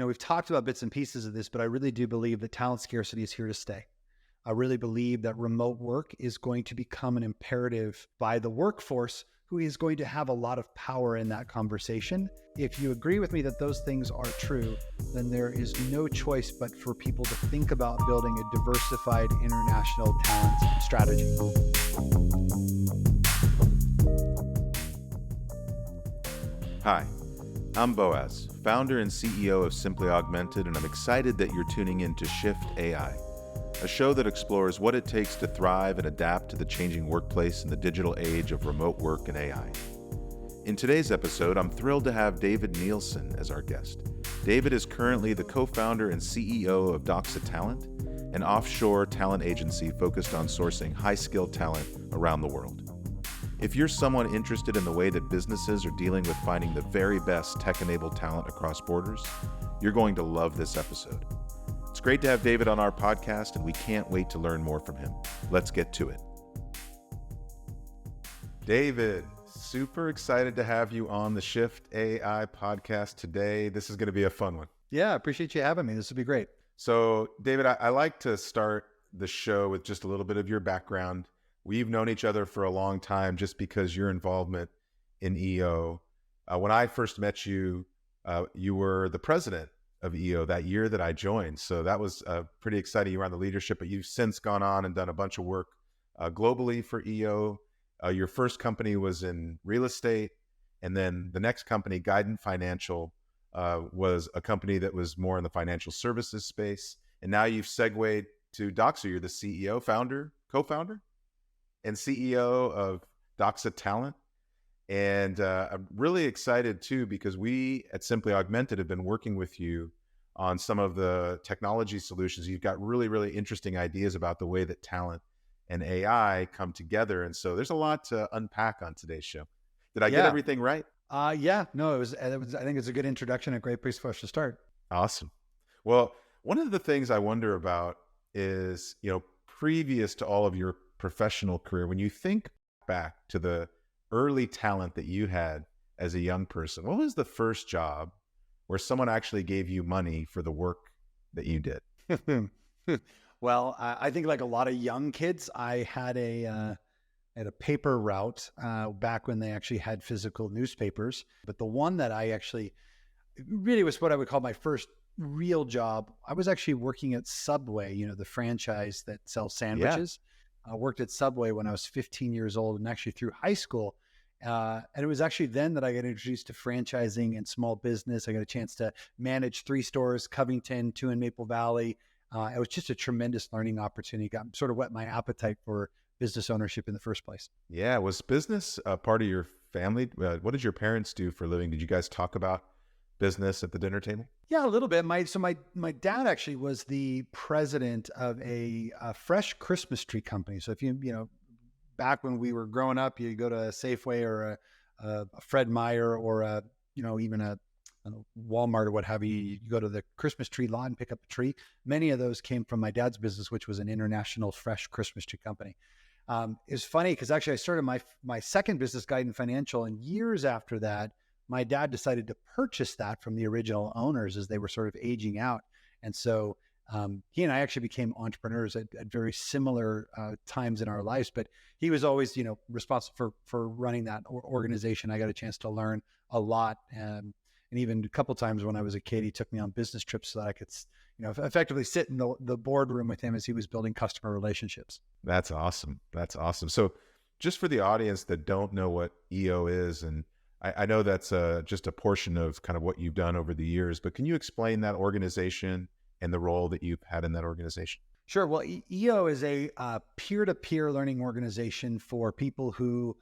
we've talked about bits and pieces of this, but I really do believe that talent scarcity is here to stay. I really believe that remote work is going to become an imperative by the workforce, who is going to have a lot of power in that conversation. If you agree with me that those things are true, then there is no choice but for people to think about building a diversified international talent strategy. Hi, I'm Boaz, founder and CEO of Simply Augmented, and I'm excited that you're tuning in to Shift AI, a show that explores what it takes to thrive and adapt to the changing workplace in the digital age of remote work and AI. In today's episode, I'm thrilled to have David Nilssen as our guest. David is currently the co-founder and CEO of DOXA Talent, an offshore talent agency focused on sourcing high-skilled talent around the world. If you're someone interested in the way that businesses are dealing with finding the very best tech-enabled talent across borders, you're going to love this episode. It's great to have David on our podcast, and we can't wait to learn more from him. Let's get to it. David, super excited to have you on the Shift AI podcast today. This is going to be a fun one. Yeah, I appreciate you having me. This would be great. So, David, I like to start the show with just a little bit of your background. We've known each other for a long time just because your involvement in EO. When I first met you, you were the president of EO that year that I joined. So that was pretty exciting. You were on the leadership, but you've since gone on and done a bunch of work globally for EO. Your first company was in real estate. And then the next company, Guidant Financial, was a company that was more in the financial services space. And now you've segued to DOXA. You're the CEO, founder, co-founder, and CEO of DOXA Talent. And I'm really excited too, because we at Simply Augmented have been working with you on some of the technology solutions. You've got really, really interesting ideas about the way that talent and AI come together. And so there's a lot to unpack on today's show. Did I get everything right? Yeah, no, it was, I think it's a good introduction, a great place for us to start. Awesome. Well, one of the things I wonder about is, previous to all of your professional career, when you think back to the early talent that you had as a young person, what was the first job where someone actually gave you money for the work that you did? Well, I think like a lot of young kids, I had a paper route back when they actually had physical newspapers. But the one that I actually really was what I would call my first real job. I was actually working at Subway, the franchise that sells sandwiches. I worked at Subway when I was 15 years old and actually through high school. And it was actually then that I got introduced to franchising and small business. I got a chance to manage 3 stores, Covington, 2 in Maple Valley. It was just a tremendous learning opportunity. Got sort of whet my appetite for business ownership in the first place. Yeah. Was business a part of your family? What did your parents do for a living? Did you guys talk about business at the dinner table? Yeah, a little bit. My dad actually was the president of a fresh Christmas tree company. So if back when we were growing up, you go to a Safeway or a Fred Meyer or even a Walmart or what have you, you go to the Christmas tree lot and pick up a tree. Many of those came from my dad's business, which was an international fresh Christmas tree company. It was funny because actually I started my second business, Guidant Financial, and years after that, my dad decided to purchase that from the original owners as they were sort of aging out. And so he and I actually became entrepreneurs at very similar times in our lives, but he was always, responsible for running that organization. I got a chance to learn a lot. And even a couple of times when I was a kid, he took me on business trips so that I could, effectively sit in the boardroom with him as he was building customer relationships. That's awesome. That's awesome. So just for the audience that don't know what EO is, and I know that's just a portion of kind of what you've done over the years, but can you explain that organization and the role that you've had in that organization? Sure. Well, EO is a peer-to-peer learning organization for people who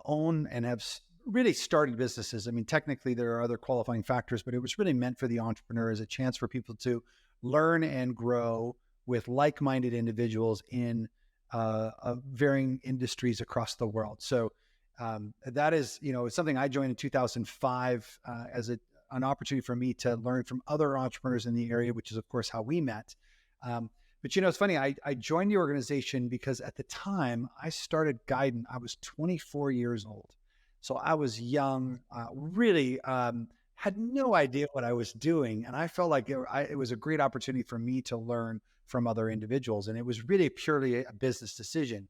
own and have really started businesses. I mean, technically there are other qualifying factors, but it was really meant for the entrepreneur as a chance for people to learn and grow with like-minded individuals in varying industries across the world. So that is, something I joined in 2005 as an opportunity for me to learn from other entrepreneurs in the area, which is of course how we met. But it's funny, I joined the organization because at the time I started Guidant, I was 24 years old. So I was young, really had no idea what I was doing. And I felt like it was a great opportunity for me to learn from other individuals. And it was really purely a business decision.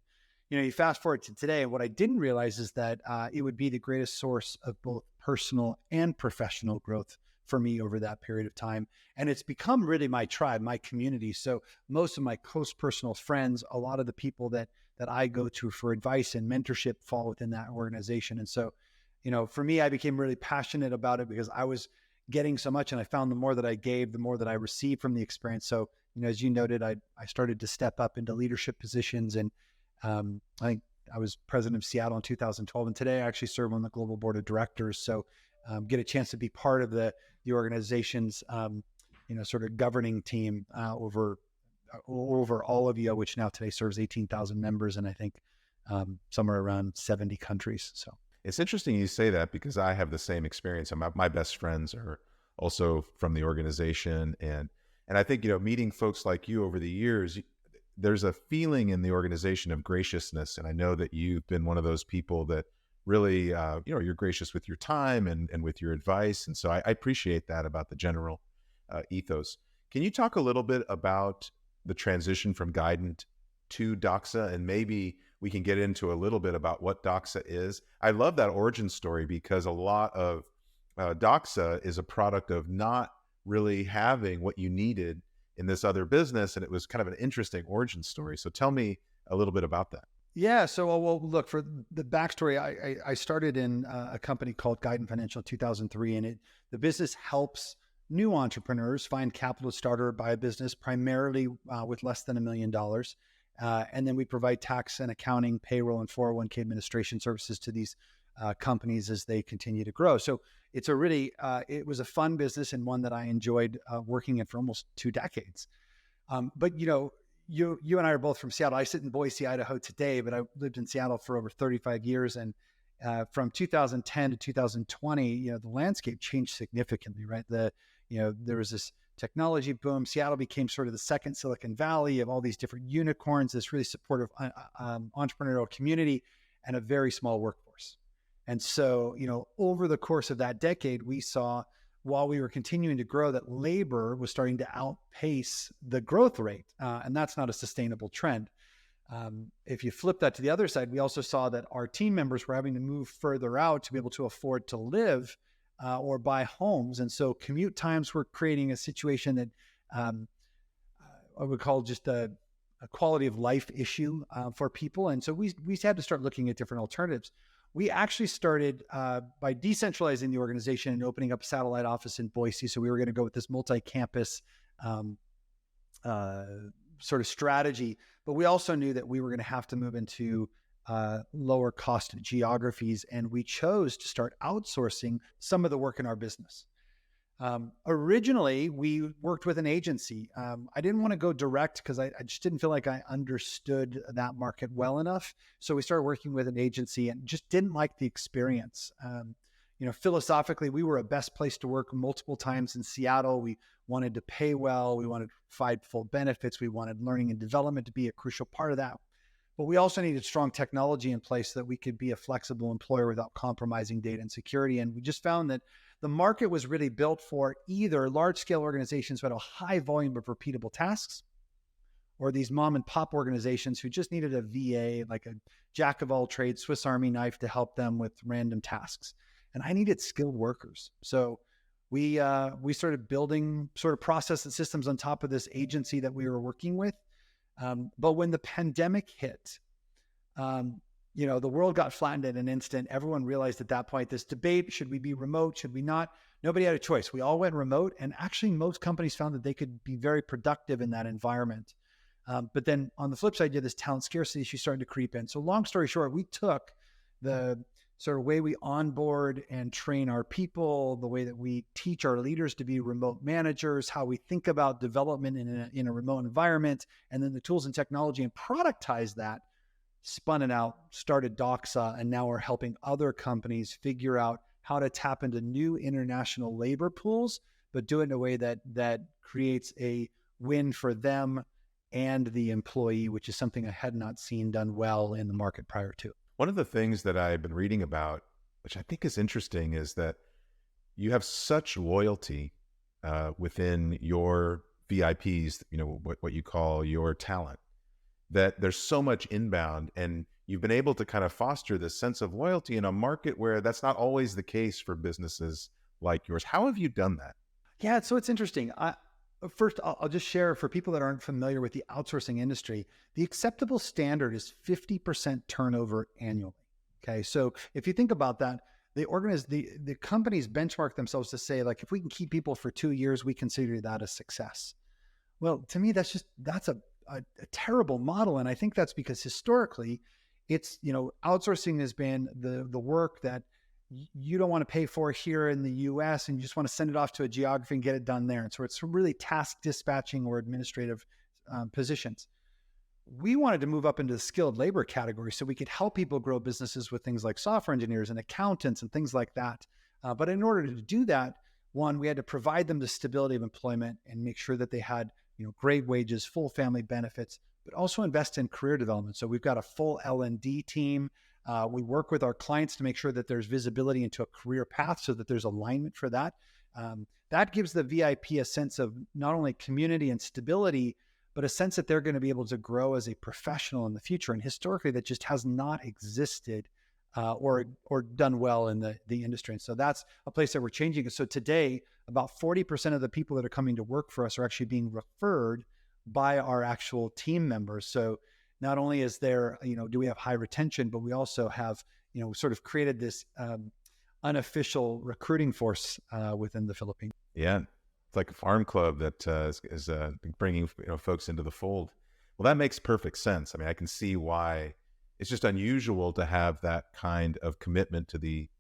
You fast forward to today, and what I didn't realize is that it would be the greatest source of both personal and professional growth for me over that period of time. And it's become really my tribe, my community. So most of my close personal friends, a lot of the people that I go to for advice and mentorship fall within that organization. And so, for me, I became really passionate about it because I was getting so much, and I found the more that I gave, the more that I received from the experience. So, as you noted, I started to step up into leadership positions, and I think I was president of Seattle in 2012, and today I actually serve on the global board of directors. So, get a chance to be part of the organization's, sort of governing team over all of you, which now today serves 18,000 members, and I think somewhere around 70 countries. So It's interesting you say that because I have the same experience. My best friends are also from the organization, and I think meeting folks like you over the years, there's a feeling in the organization of graciousness, and I know that you've been one of those people that really you're gracious with your time and with your advice, and so I appreciate that about the general ethos. Can you talk a little bit about the transition from Guidant to DOXA, and maybe we can get into a little bit about what DOXA is? I love that origin story because a lot of DOXA is a product of not really having what you needed in this other business, and it was kind of an interesting origin story. So tell me a little bit about that. yeah, so well, look, for the backstory, I started in a company called Guidant Financial in 2003, and the business helps new entrepreneurs find capital to start or buy a business, primarily with less than $1 million. And then we provide tax and accounting, payroll, and 401k administration services to these companies as they continue to grow. So it's it was a fun business and one that I enjoyed working in for almost 2 decades. But you and I are both from Seattle. I sit in Boise, Idaho today, but I lived in Seattle for over 35 years. And from 2010 to 2020, the landscape changed significantly, right? There was this technology boom. Seattle became sort of the second Silicon Valley of all these different unicorns, this really supportive entrepreneurial community, and a very small workforce. And so, over the course of that decade, we saw, while we were continuing to grow, that labor was starting to outpace the growth rate. And that's not a sustainable trend. If you flip that to the other side, we also saw that our team members were having to move further out to be able to afford to live or buy homes. And so commute times were creating a situation that I would call just a quality of life issue for people. And so we had to start looking at different alternatives. We actually started by decentralizing the organization and opening up a satellite office in Boise. So we were going to go with this multi-campus sort of strategy, but we also knew that we were going to have to move into lower cost geographies. And we chose to start outsourcing some of the work in our business. Originally, we worked with an agency. I didn't want to go direct because I just didn't feel like I understood that market well enough. So we started working with an agency and just didn't like the experience. Philosophically, we were a best place to work multiple times in Seattle. We wanted to pay well. We wanted to provide full benefits. We wanted learning and development to be a crucial part of that. But we also needed strong technology in place so that we could be a flexible employer without compromising data and security. And we just found that the market was really built for either large-scale organizations who had a high volume of repeatable tasks, or these mom and pop organizations who just needed a VA, like a jack of all trades, Swiss Army knife to help them with random tasks. And I needed skilled workers. So we started building sort of process and systems on top of this agency that we were working with. But when the pandemic hit, the world got flattened in an instant. Everyone realized at that point, this debate, should we be remote? Should we not? Nobody had a choice. We all went remote. And actually, most companies found that they could be very productive in that environment. But then on the flip side, you have this talent scarcity issue starting to creep in. So long story short, we took the sort of way we onboard and train our people, the way that we teach our leaders to be remote managers, how we think about development in a remote environment, and then the tools and technology, and productize that, spun it out, started DOXA, and now we're helping other companies figure out how to tap into new international labor pools, but do it in a way that creates a win for them and the employee, which is something I had not seen done well in the market prior to. One of the things that I've been reading about, which I think is interesting, is that you have such loyalty within your VIPs, what you call your talent, that there's so much inbound, and you've been able to kind of foster this sense of loyalty in a market where that's not always the case for businesses like yours. How have you done that? Yeah, so it's interesting. First, I'll just share for people that aren't familiar with the outsourcing industry, the acceptable standard is 50% turnover annually. Okay, so if you think about that, the companies benchmark themselves to say, like, if we can keep people for 2 years, we consider that a success. Well, to me, that's a terrible model, and I think that's because historically, it's outsourcing has been the work that you don't want to pay for here in the US, and you just want to send it off to a geography and get it done there. And so it's really task dispatching or administrative positions. We wanted to move up into the skilled labor category so we could help people grow businesses with things like software engineers and accountants and things like that. But in order to do that, one, we had to provide them the stability of employment and make sure that they had great wages, full family benefits, but also invest in career development. So we've got a full L&D team. We work with our clients to make sure that there's visibility into a career path so that there's alignment for that. That gives the VIP a sense of not only community and stability, but a sense that they're going to be able to grow as a professional in the future. And historically, that just has not existed or done well in the industry. And so that's a place that we're changing. So today, about 40% of the people that are coming to work for us are actually being referred by our actual team members. So not only is there, do we have high retention, but we also have, sort of created this unofficial recruiting force within the Philippines. Yeah, it's like a farm club that is bringing folks into the fold. Well, that makes perfect sense. I mean, I can see why it's just unusual to have that kind of commitment to the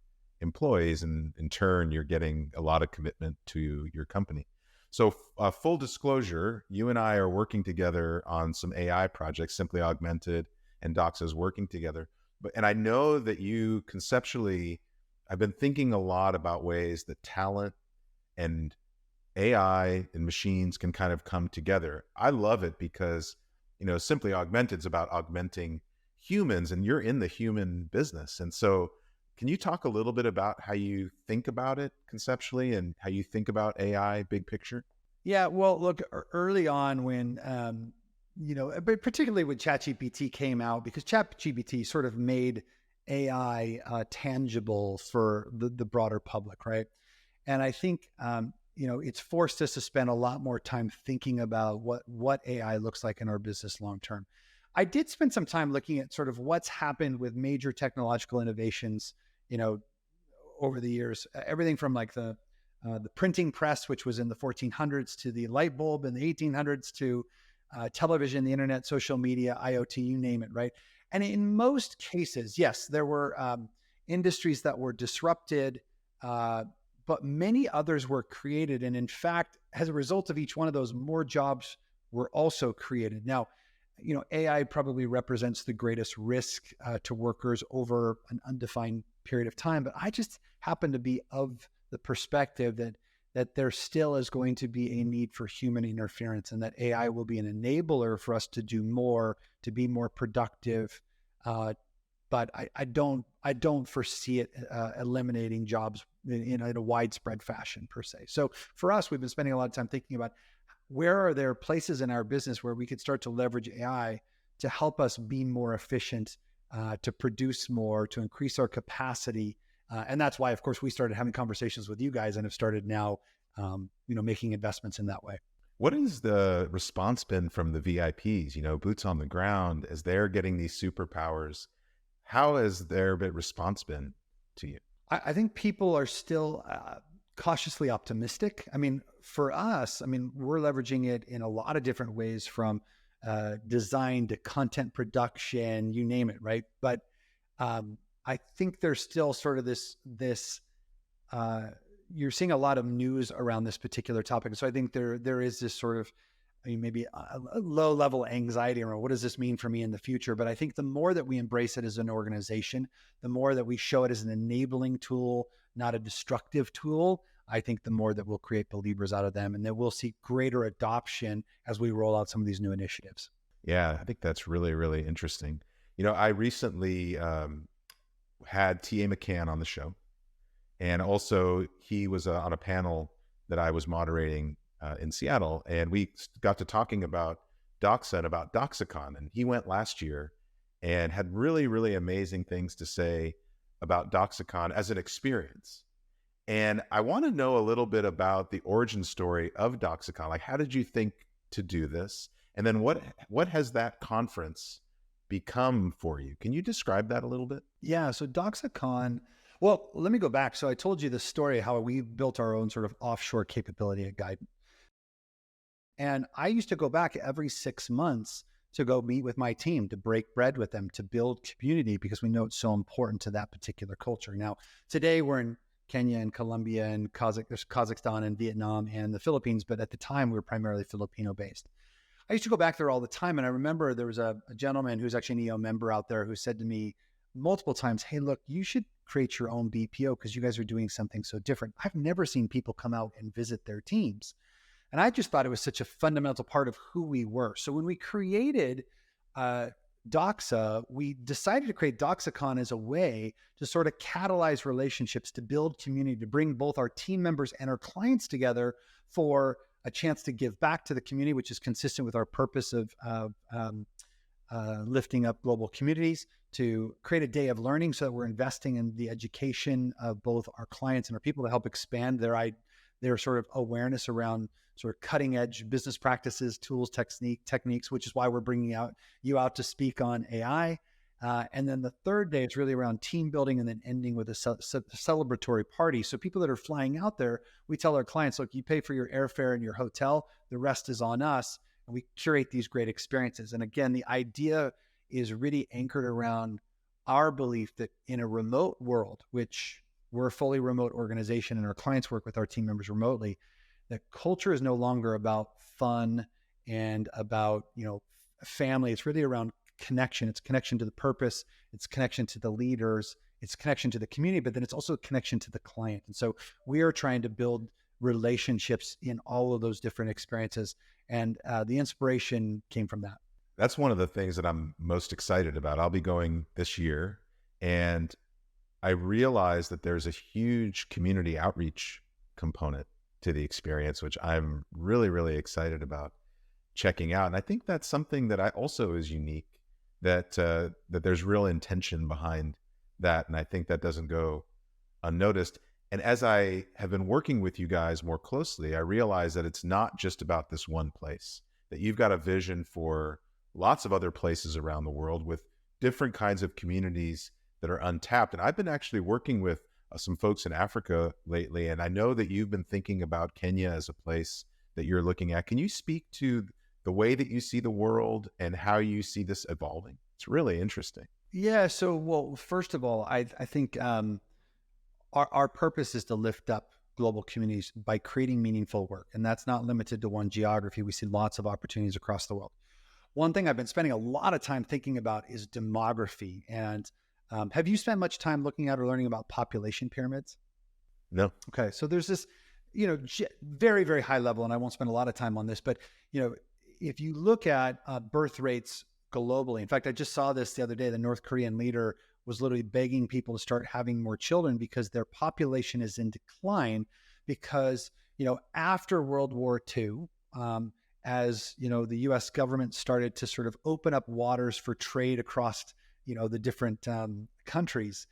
employees, and in turn, you're getting a lot of commitment to your company. So full disclosure, you and I are working together on some AI projects, Simply Augmented and DOXA is working together. And I know that you conceptually, I've been thinking a lot about ways that talent and AI and machines can kind of come together. I love it because, Simply Augmented is about augmenting humans, and you're in the human business. And so can you talk a little bit about how you think about it conceptually and how you think about AI big picture? Yeah, well, look, early on when, but particularly when ChatGPT came out, because ChatGPT sort of made AI tangible for the broader public, right? And I think, it's forced us to spend a lot more time thinking about what AI looks like in our business long term. I did spend some time looking at sort of what's happened with major technological innovations, over the years, everything from like the printing press, which was in the 1400s, to the light bulb in the 1800s, to television, the internet, social media, IoT, you name it, right? And in most cases, yes, there were industries that were disrupted, but many others were created. And in fact, as a result of each one of those, more jobs were also created. Now, AI probably represents the greatest risk to workers over an undefined period of time, but I just happen to be of the perspective that there still is going to be a need for human interference, and that AI will be an enabler for us to do more, to be more productive. But I don't foresee it eliminating jobs in a widespread fashion per se. So for us, we've been spending a lot of time thinking about where are there places in our business where we could start to leverage AI to help us be more efficient, to produce more, to increase our capacity. And that's why, of course, we started having conversations with you guys and have started now, making investments in that way. What has the response been from the VIPs, boots on the ground, as they're getting these superpowers? How has their response been to you? I think people are still cautiously optimistic. I mean, for us, we're leveraging it in a lot of different ways, from design to content production, you name it, right? But I think there's still sort of this you're seeing a lot of news around this particular topic. So I think there is this sort of, maybe a low level anxiety around what does this mean for me in the future. But I think the more that we embrace it as an organization, the more that we show it as an enabling tool, not a destructive tool, I think the more that we'll create believers out of them, and that we'll see greater adoption as we roll out some of these new initiatives. Yeah, I think that's really, really interesting. I recently had T.A. McCann on the show, And also, he was on a panel that I was moderating in Seattle, and we got to talking about DOXA and about DOXACon. And he went last year and had really, really amazing things to say about DOXACon as an experience. And I want to know a little bit about the origin story of DOXACon. Like, how did you think to do this? And then what has that conference become for you? Can you describe that a little bit? Yeah. So DoxaCon, well, let me go back. So I told you the story how we built our own sort of offshore capability at Guidance. And I used to go back every 6 months to go meet with my team, to break bread with them, to build community, because we know it's so important to that particular culture. Now, today we're in Kenya and Colombia and there's Kazakhstan and Vietnam and the Philippines, but at the time we were primarily Filipino based. I used to go back there all the time. And I remember there was a gentleman who's actually an EO member out there who said to me multiple times, hey, look, you should create your own BPO because you guys are doing something so different. I've never seen people come out and visit their teams. And I just thought it was such a fundamental part of who we were. So when we created DOXA, we decided to create DOXACon as a way to sort of catalyze relationships, to build community, to bring both our team members and our clients together for a chance to give back to the community, which is consistent with our purpose of lifting up global communities, to create a day of learning so that we're investing in the education of both our clients and our people to help expand their sort of awareness around sort of cutting edge business practices, tools, techniques, which is why we're bringing you out to speak on AI. And then the third day is really around team building, and then ending with a celebratory party. So people that are flying out there, we tell our clients, look, you pay for your airfare and your hotel, the rest is on us. And we curate these great experiences. And again, the idea is really anchored around our belief that in a remote world, which we're a fully remote organization and our clients work with our team members remotely, that culture is no longer about fun and about, family. It's really around connection. It's connection to the purpose. It's connection to the leaders. It's connection to the community, but then it's also a connection to the client. And so we are trying to build relationships in all of those different experiences. And the inspiration came from that. That's one of the things that I'm most excited about. I'll be going this year, and I realize that there's a huge community outreach component to the experience, which I'm really, really excited about checking out. And I think that's something that also is unique, that there's real intention behind that. And I think that doesn't go unnoticed. And as I have been working with you guys more closely, I realize that it's not just about this one place, that you've got a vision for lots of other places around the world with different kinds of communities that are untapped. And I've been actually working with some folks in Africa lately, and I know that you've been thinking about Kenya as a place that you're looking at. Can you speak to the way that you see the world and how you see this evolving? It's really interesting. Yeah. So, well, first of all, I think our purpose is to lift up global communities by creating meaningful work. And that's not limited to one geography. We see lots of opportunities across the world. One thing I've been spending a lot of time thinking about is demography. And have you spent much time looking at or learning about population pyramids? No. Okay. So there's this, very, very high level, and I won't spend a lot of time on this, but, if you look at birth rates globally, in fact, I just saw this the other day, the North Korean leader was literally begging people to start having more children because their population is in decline because, after World War II, as, the US government started to sort of open up waters for trade across, the different countries,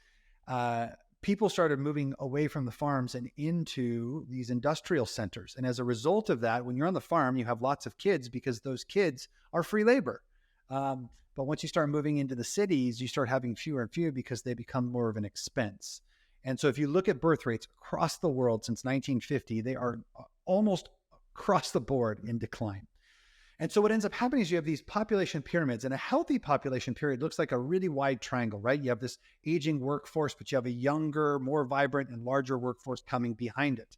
people started moving away from the farms and into these industrial centers. And as a result of that, when you're on the farm, you have lots of kids because those kids are free labor. But once you start moving into the cities, you start having fewer and fewer because they become more of an expense. And so if you look at birth rates across the world since 1950, they are almost across the board in decline. And so what ends up happening is you have these population pyramids, and a healthy population pyramid looks like a really wide triangle, right? You have this aging workforce, but you have a younger, more vibrant and larger workforce coming behind it.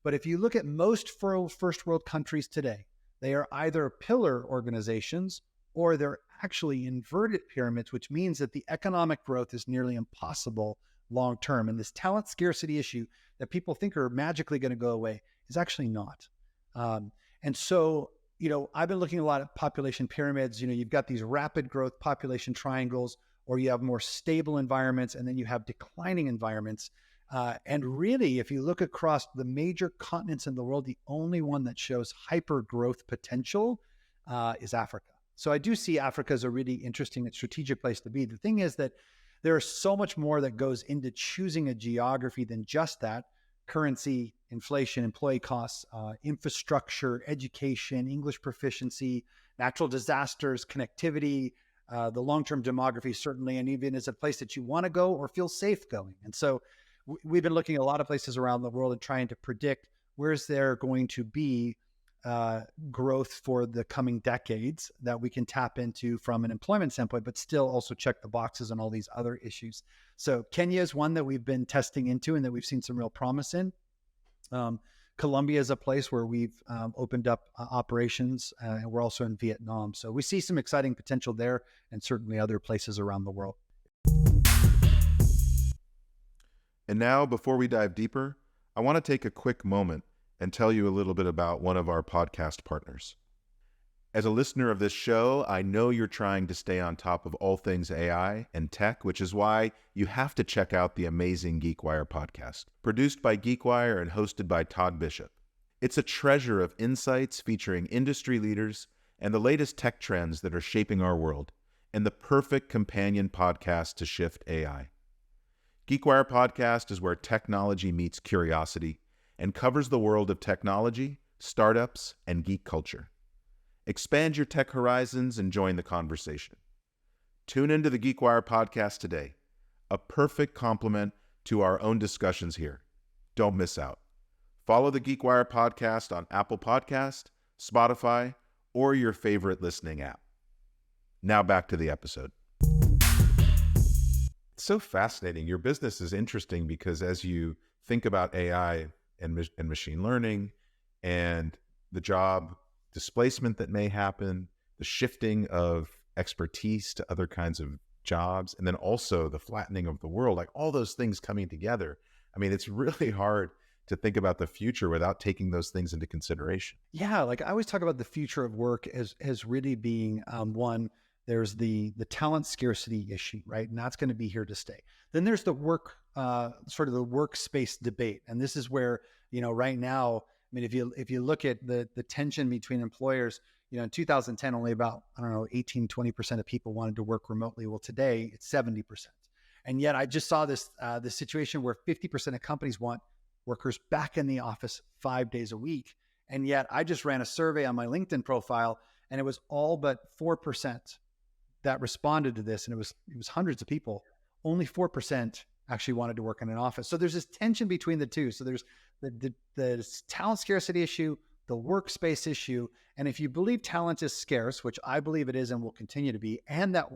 But if you look at most first world countries today, they are either pillar organizations or they're actually inverted pyramids, which means that the economic growth is nearly impossible long-term. And this talent scarcity issue that people think are magically going to go away is actually not. And so, I've been looking a lot at population pyramids. You've got these rapid growth population triangles, or you have more stable environments, and then you have declining environments. And really, if you look across the major continents in the world, the only one that shows hyper growth potential is Africa. So I do see Africa as a really interesting and strategic place to be. The thing is that there is so much more that goes into choosing a geography than just that: currency, inflation, employee costs, infrastructure, education, English proficiency, natural disasters, connectivity, the long-term demography, certainly, and even is a place that you want to go or feel safe going. And so we've been looking at a lot of places around the world and trying to predict where's there going to be growth for the coming decades that we can tap into from an employment standpoint, but still also check the boxes on all these other issues. So Kenya is one that we've been testing into and that we've seen some real promise in. Colombia is a place where we've opened up operations, and we're also in Vietnam. So we see some exciting potential there, and certainly other places around the world. And now, before we dive deeper, I want to take a quick moment and tell you a little bit about one of our podcast partners. As a listener of this show, I know you're trying to stay on top of all things AI and tech, which is why you have to check out the amazing GeekWire podcast, produced by GeekWire and hosted by Todd Bishop. It's a treasure of insights featuring industry leaders and the latest tech trends that are shaping our world, and the perfect companion podcast to shift AI. GeekWire podcast is where technology meets curiosity and covers the world of technology, startups, and geek culture. Expand your tech horizons and join the conversation. Tune into the GeekWire podcast today, a perfect complement to our own discussions here. Don't miss out. Follow the GeekWire podcast on Apple Podcast, Spotify, or your favorite listening app. Now back to the episode. It's so fascinating. Your business is interesting because as you think about AI and machine learning and the job displacement that may happen, the shifting of expertise to other kinds of jobs, and then also the flattening of the world, like all those things coming together. I mean, it's really hard to think about the future without taking those things into consideration. Yeah, like I always talk about the future of work as really being one. There's the talent scarcity issue, right? And that's going to be here to stay. Then there's the sort of the workspace debate. And this is where, right now, I mean, if you look at the tension between employers, in 2010, only about, 18-20% of people wanted to work remotely. Well, today it's 70%. And yet I just saw this situation where 50% of companies want workers back in the office 5 days a week. And yet I just ran a survey on my LinkedIn profile, and it was all but 4% that responded to this. And it was hundreds of people. Only 4% actually wanted to work in an office. So there's this tension between the two. So there's the talent scarcity issue, the workspace issue. And if you believe talent is scarce, which I believe it is and will continue to be, and that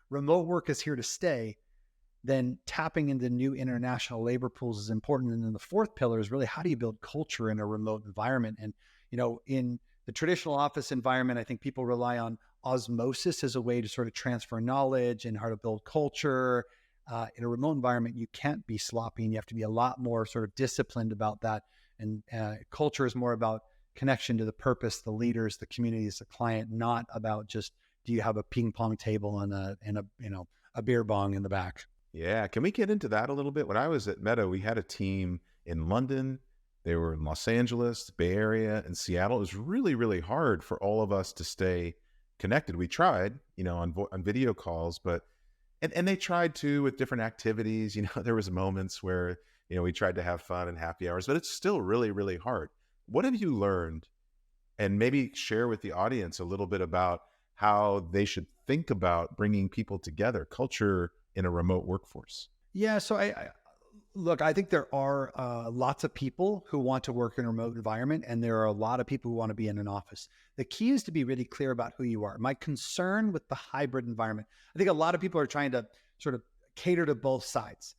remote work is here to stay, then tapping into new international labor pools is important. And then the fourth pillar is really, how do you build culture in a remote environment? And, in the traditional office environment, I think people rely on osmosis as a way to sort of transfer knowledge and how to build culture. In a remote environment, you can't be sloppy, and you have to be a lot more sort of disciplined about that. And culture is more about connection to the purpose, the leaders, the communities, the client, not about just, do you have a ping pong table and a beer bong in the back? Yeah. Can we get into that a little bit? When I was at Meta, we had a team in London. They were in Los Angeles, Bay Area, and Seattle. It was really, really hard for all of us to stay connected. We tried, on video calls, but and they tried to with different activities. There was moments where, we tried to have fun and happy hours, but it's still really, really hard. What have you learned? And maybe share with the audience a little bit about how they should think about bringing people together, culture in a remote workforce. Yeah. So I think there are lots of people who want to work in a remote environment, and there are a lot of people who want to be in an office. The key is to be really clear about who you are. My concern with the hybrid environment, I think a lot of people are trying to sort of cater to both sides.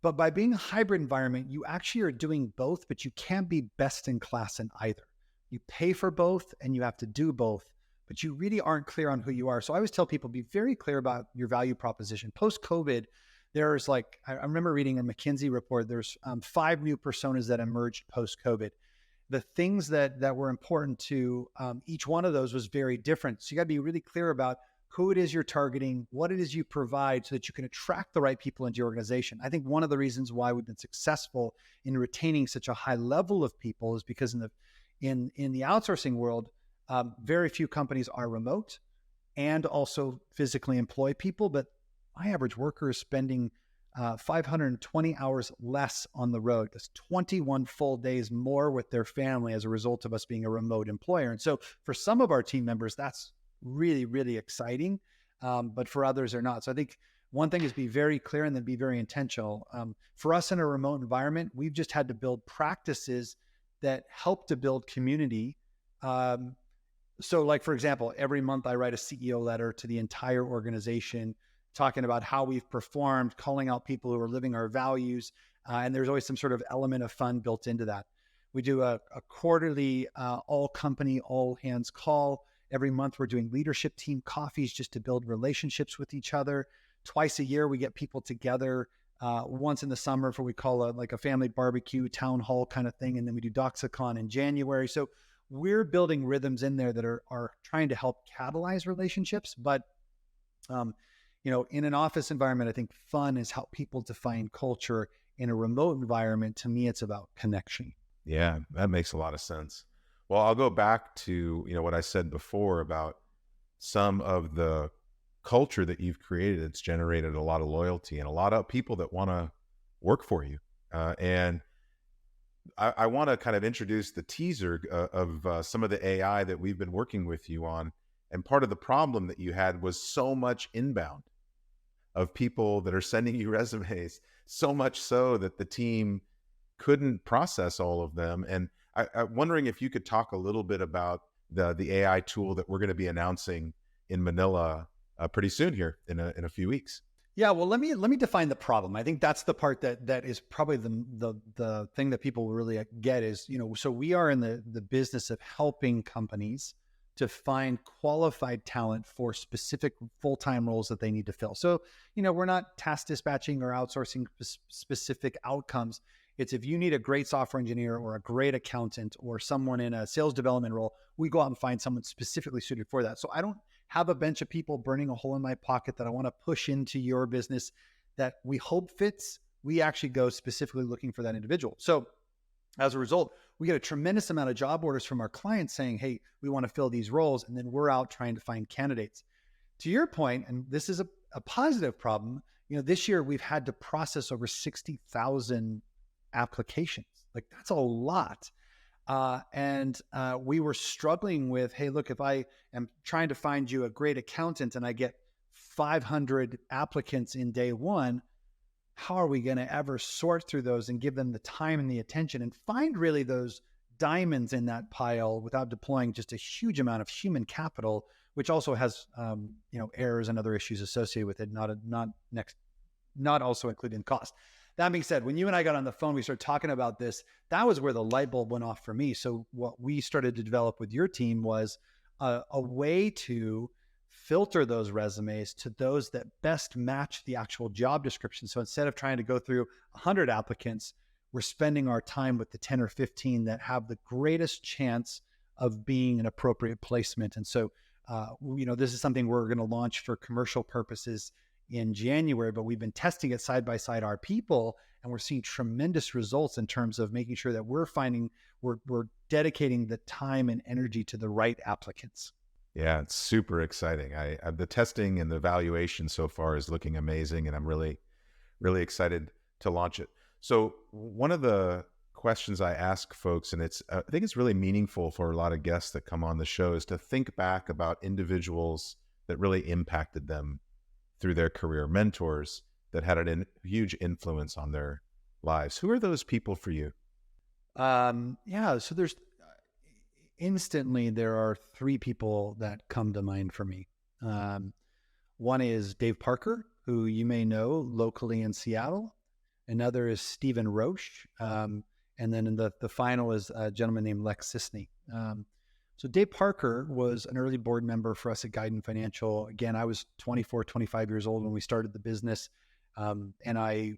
But by being a hybrid environment, you actually are doing both, but you can't be best in class in either. You pay for both and you have to do both, but you really aren't clear on who you are. So I always tell people, be very clear about your value proposition. Post-COVID, there's I remember reading a McKinsey report, there's 5 new personas that emerged post-COVID. The things that were important to each one of those was very different. So you got to be really clear about who it is you're targeting, what it is you provide so that you can attract the right people into your organization. I think one of the reasons why we've been successful in retaining such a high level of people is because in the outsourcing world, very few companies are remote and also physically employ people. But my average worker is spending 520 hours less on the road. That's 21 full days more with their family as a result of us being a remote employer. And so for some of our team members, that's really, really exciting. But for others, they're not. So I think one thing is be very clear and then be very intentional. For us in a remote environment, we've just had to build practices that help to build community. So like, for example, every month I write a CEO letter to the entire organization, talking about how we've performed, calling out people who are living our values. And there's always some sort of element of fun built into that. We do a quarterly all company, all hands call. Every month we're doing leadership team coffees just to build relationships with each other. Twice a year we get people together. Once in the summer for we call like a family barbecue, town hall kind of thing. And then we do DOXA in January. So we're building rhythms in there that are trying to help catalyze relationships. But, in an office environment, I think fun is how people define culture. In a remote environment, to me, it's about connection. Yeah, that makes a lot of sense. Well, I'll go back to, what I said before about some of the culture that you've created. It's generated a lot of loyalty and a lot of people that want to work for you. And I want to kind of introduce the teaser of some of the AI that we've been working with you on. And part of the problem that you had was so much inbound of people that are sending you resumes, so much so that the team couldn't process all of them. And I'm wondering if you could talk a little bit about the AI tool that we're going to be announcing in Manila pretty soon here in a few weeks. Yeah, well, let me define the problem. I think that's the part that is probably the thing that people really get is, so we are in the business of helping companies to find qualified talent for specific full-time roles that they need to fill. So, we're not task dispatching or outsourcing specific outcomes. It's if you need a great software engineer or a great accountant or someone in a sales development role, we go out and find someone specifically suited for that. So I don't have a bunch of people burning a hole in my pocket that I want to push into your business that we hope fits. We actually go specifically looking for that individual. So as a result, we get a tremendous amount of job orders from our clients saying, hey, we want to fill these roles. And then we're out trying to find candidates. To your point, and this is a positive problem, this year we've had to process over 60,000 applications. Like that's a lot. And we were struggling with, hey, look, if I am trying to find you a great accountant and I get 500 applicants in day one, how are we going to ever sort through those and give them the time and the attention and find really those diamonds in that pile without deploying just a huge amount of human capital, which also has, errors and other issues associated with it, not also including cost. That being said, when you and I got on the phone, we started talking about this. That was where the light bulb went off for me. So what we started to develop with your team was a way to filter those resumes to those that best match the actual job description. So instead of trying to go through 100 applicants, we're spending our time with the 10 or 15 that have the greatest chance of being an appropriate placement. And so, this is something we're going to launch for commercial purposes in January, but we've been testing it side by side our people, and we're seeing tremendous results in terms of making sure that we're dedicating the time and energy to the right applicants. Yeah, it's super exciting. The testing and the evaluation so far is looking amazing, and I'm really, really excited to launch it. So one of the questions I ask folks, and I think it's really meaningful for a lot of guests that come on the show, is to think back about individuals that really impacted them through their career, mentors that had a huge influence on their lives. Who are those people for you? So there's instantly there are three people that come to mind for me. One is Dave Parker, who you may know locally in Seattle. Another is Stephen Roche. And then the final is a gentleman named Lex Sisney. So Dave Parker was an early board member for us at Guidant Financial. Again, I was 24, 25 years old when we started the business. And I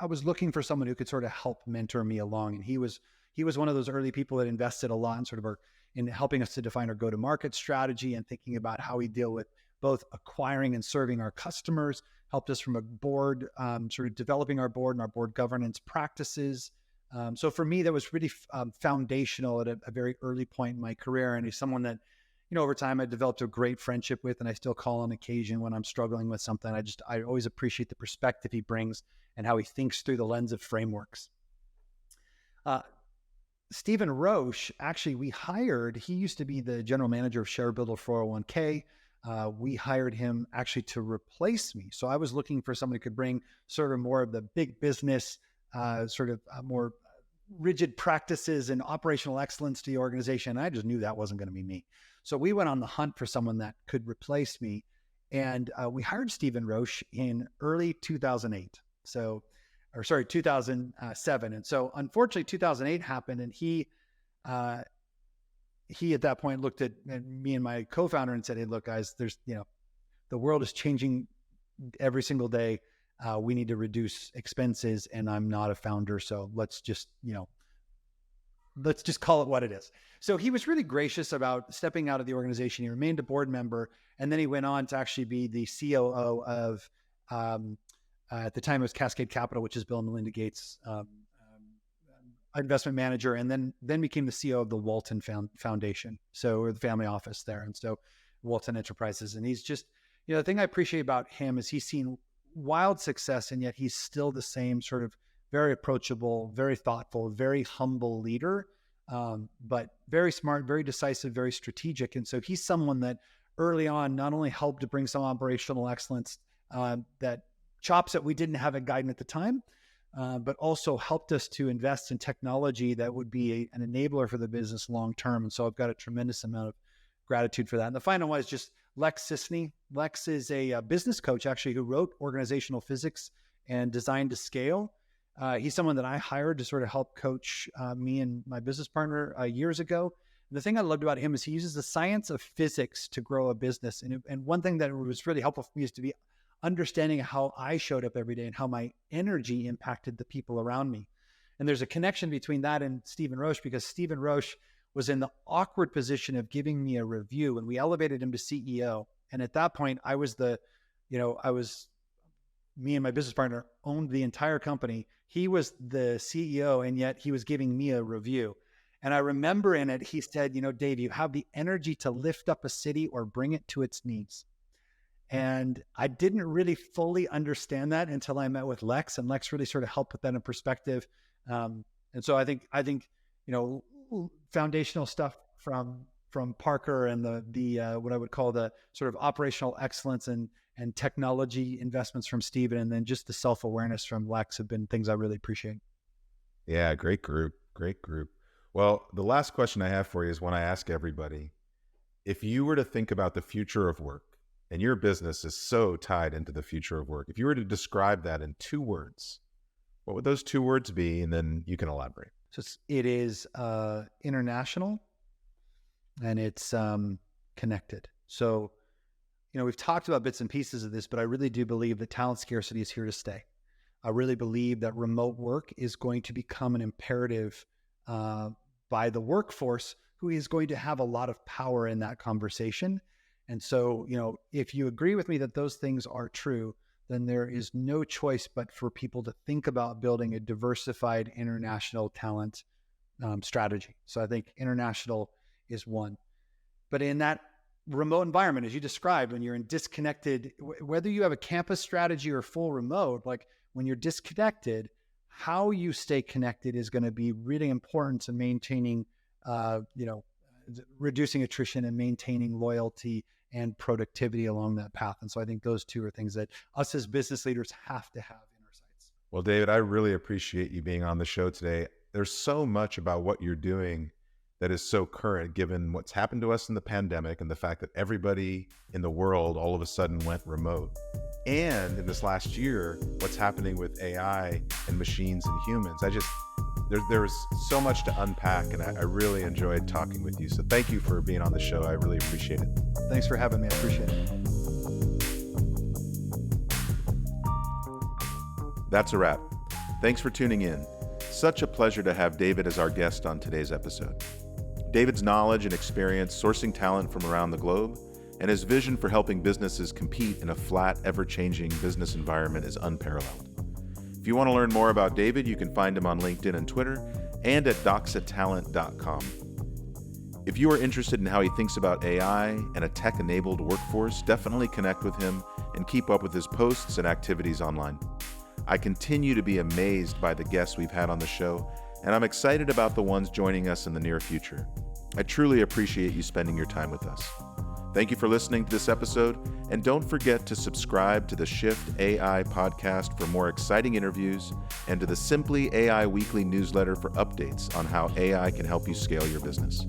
was looking for someone who could sort of help mentor me along. And he was one of those early people that invested a lot in sort of our in helping us to define our go-to-market strategy and thinking about how we deal with both acquiring and serving our customers, helped us from a board, sort of developing our board and our board governance practices. So for me, that was really foundational at a very early point in my career. And he's someone that, over time I developed a great friendship with, and I still call on occasion when I'm struggling with something. I always appreciate the perspective he brings and how he thinks through the lens of frameworks. Stephen Roche, actually, he used to be the general manager of ShareBuilder 401k. We hired him actually to replace me. So I was looking for someone who could bring sort of more of the big business, more rigid practices and operational excellence to the organization. I just knew that wasn't going to be me. So we went on the hunt for someone that could replace me. And we hired Stephen Roche in early 2008. 2007. And so unfortunately 2008 happened, and he at that point looked at me and my co-founder and said, "Hey, look, guys, the world is changing every single day. We need to reduce expenses, and I'm not a founder. So let's just call it what it is." So he was really gracious about stepping out of the organization. He remained a board member, and then he went on to actually be the COO of, at the time it was Cascade Capital, which is Bill and Melinda Gates' investment manager, and then became the CEO of the Walton Foundation, or the family office there. And so Walton Enterprises. And he's just, the thing I appreciate about him is he's seen wild success, and yet he's still the same sort of very approachable, very thoughtful, very humble leader, but very smart, very decisive, very strategic. And so he's someone that early on not only helped to bring some operational excellence, that chops that we didn't have at Guidant at the time, but also helped us to invest in technology that would be an enabler for the business long term. And so I've got a tremendous amount of gratitude for that. And the final one is just Lex Sisney. Lex is a business coach, actually, who wrote Organizational Physics and Design to Scale. He's someone that I hired to sort of help coach me and my business partner years ago. And the thing I loved about him is he uses the science of physics to grow a business. And one thing that was really helpful for me is to be understanding how I showed up every day and how my energy impacted the people around me. And there's a connection between that and Stephen Roche, because Stephen Roche was in the awkward position of giving me a review, and we elevated him to CEO. And at that point, me and my business partner owned the entire company. He was the CEO, and yet he was giving me a review. And I remember in it, he said, "Dave, you have the energy to lift up a city or bring it to its knees." And I didn't really fully understand that until I met with Lex, and Lex really sort of helped put that in perspective. And so I think, foundational stuff from Parker and the what I would call the sort of operational excellence and technology investments from Stephen, and then just the self-awareness from Lex have been things I really appreciate. Yeah, great group. Well, the last question I have for you is one I ask everybody. If you were to think about the future of work, and your business is so tied into the future of work, if you were to describe that in 2 words, what would those 2 words be? And then you can elaborate. So it is international, and it's connected. So, we've talked about bits and pieces of this, but I really do believe that talent scarcity is here to stay. I really believe that remote work is going to become an imperative by the workforce, who is going to have a lot of power in that conversation. And so, if you agree with me that those things are true, then there is no choice but for people to think about building a diversified international talent strategy. So I think international is one. But in that remote environment, as you described, when you're in disconnected, whether you have a campus strategy or full remote, like when you're disconnected, how you stay connected is going to be really important to maintaining, reducing attrition and maintaining loyalty and productivity along that path. And so I think those 2 are things that us as business leaders have to have in our sights. Well, David, I really appreciate you being on the show today. There's so much about what you're doing that is so current, given what's happened to us in the pandemic and the fact that everybody in the world all of a sudden went remote. And in this last year, what's happening with AI and machines and humans. There's so much to unpack, and I really enjoyed talking with you. So thank you for being on the show. I really appreciate it. Thanks for having me. I appreciate it. That's a wrap. Thanks for tuning in. Such a pleasure to have David as our guest on today's episode. David's knowledge and experience sourcing talent from around the globe and his vision for helping businesses compete in a flat, ever-changing business environment is unparalleled. If you want to learn more about David, you can find him on LinkedIn and Twitter and at doxatalent.com. If you are interested in how he thinks about AI and a tech-enabled workforce, definitely connect with him and keep up with his posts and activities online. I continue to be amazed by the guests we've had on the show, and I'm excited about the ones joining us in the near future. I truly appreciate you spending your time with us. Thank you for listening to this episode, and don't forget to subscribe to the Shift AI podcast for more exciting interviews and to the Simply AI Weekly newsletter for updates on how AI can help you scale your business.